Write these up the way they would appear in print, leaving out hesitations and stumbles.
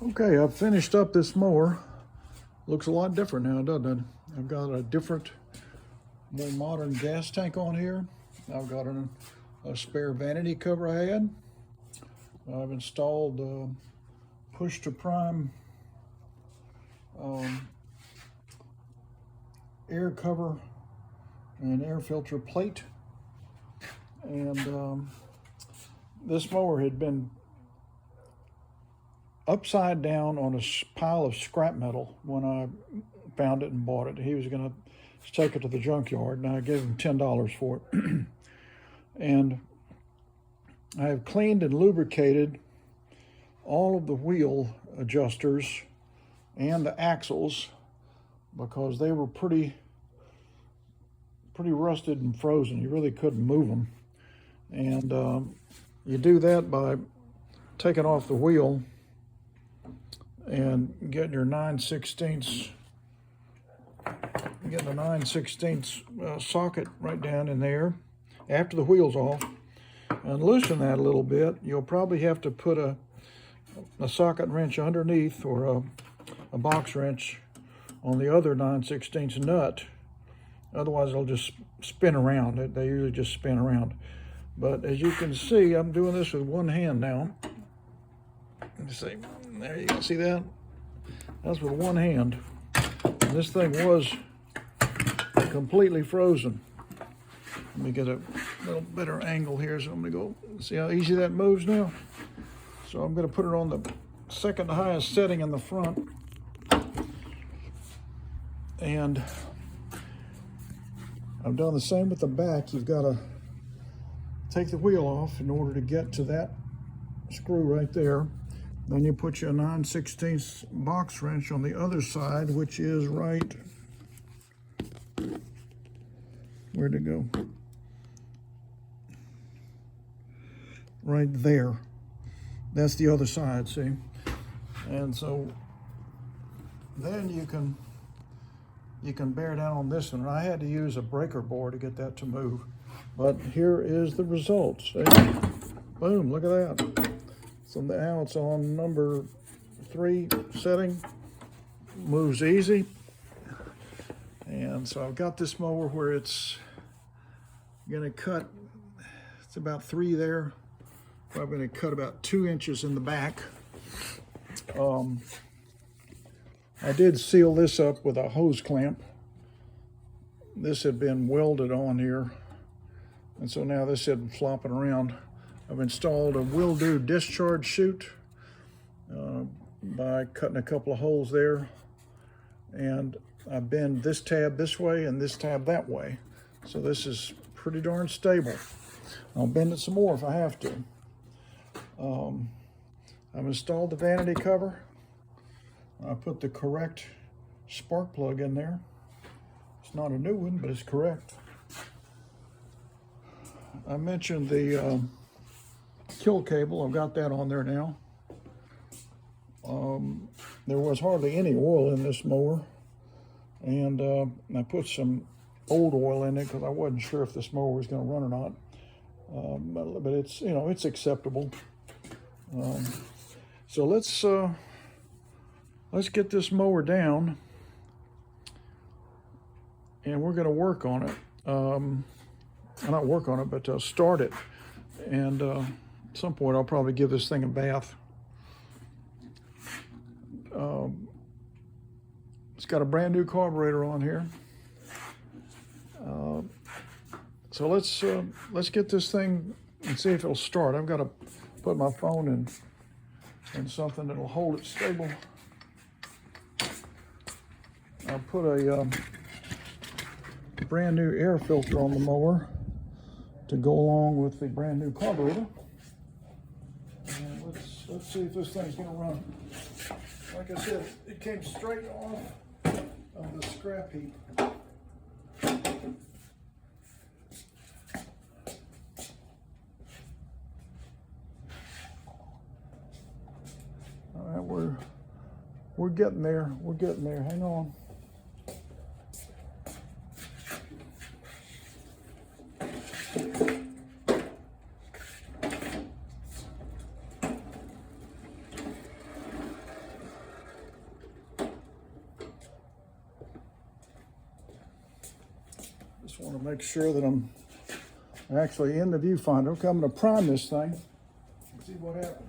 Okay, I've finished up this mower. Looks a lot different now, doesn't it? I've got a different, more modern gas tank on here. I've got a spare vanity cover I had. I've installed push to prime air cover and air filter plate. And this mower had been upside down on a pile of scrap metal when I found it and bought it. He was going to take it to the junkyard, and I gave him $10 for it. And I have cleaned and lubricated all of the wheel adjusters and the axles because they were pretty rusted and frozen. You really couldn't move them. And you do that by taking off the wheel and getting your 9/16 socket right down in there after the wheel's off, and loosen that a little bit. You'll probably have to put a socket wrench underneath, or a box wrench on the other 9/16 nut. Otherwise it'll just spin around. They usually just spin around. But as you can see, I'm doing this with one hand now. Let me see. There, you can see that? That's with one hand. And this thing was completely frozen. Let me get a little better angle here, so I'm gonna go, see how easy that moves now? So I'm gonna put it on the second highest setting in the front. And I've done the same with the back. You've gotta take the wheel off in order to get to that screw right there. Then you put your 9/16 box wrench on the other side, which is right, where'd it go? Right there. That's the other side, see? And so then you can bear down on this one. I had to use a breaker board to get that to move. But here is the result. See? Boom, look at that. So now it's on number 3 setting. Moves easy. And so I've got this mower where it's gonna cut, it's about 3 there. I'm gonna cut about 2 inches in the back. I did seal this up with a hose clamp. This had been welded on here, and so now this isn't flopping around. I've installed a will-do discharge chute by cutting a couple of holes there, and I bend this tab this way and this tab that way. So this is pretty darn stable. I'll bend it some more if I have to. I've installed the vanity cover. I put the correct spark plug in there. It's not a new one, but it's correct. I mentioned the kill cable. I've got that on there now. There was hardly any oil in this mower, and I put some old oil in it because I wasn't sure if this mower was going to run or not. But it's, you know, it's acceptable. So let's get this mower down, and we're going to work on it. Not work on it, but start it. And at some point, I'll probably give this thing a bath. It's got a brand new carburetor on here. So let's get this thing and see if it'll start. I've got to put my phone in something that'll hold it stable. I put a brand new air filter on the mower to go along with the brand new carburetor. And let's see if this thing's gonna run. Like I said, it came straight off of the scrap heap. All right, we're getting there. We're getting there. Hang on. want to make sure that I'm actually in the viewfinder. Okay, I'm going to prime this thing and see what happens.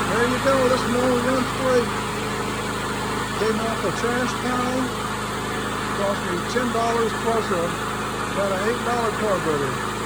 There you go, this mower runs free. Came off a trash pile, cost me $10 plus about an $8 carburetor.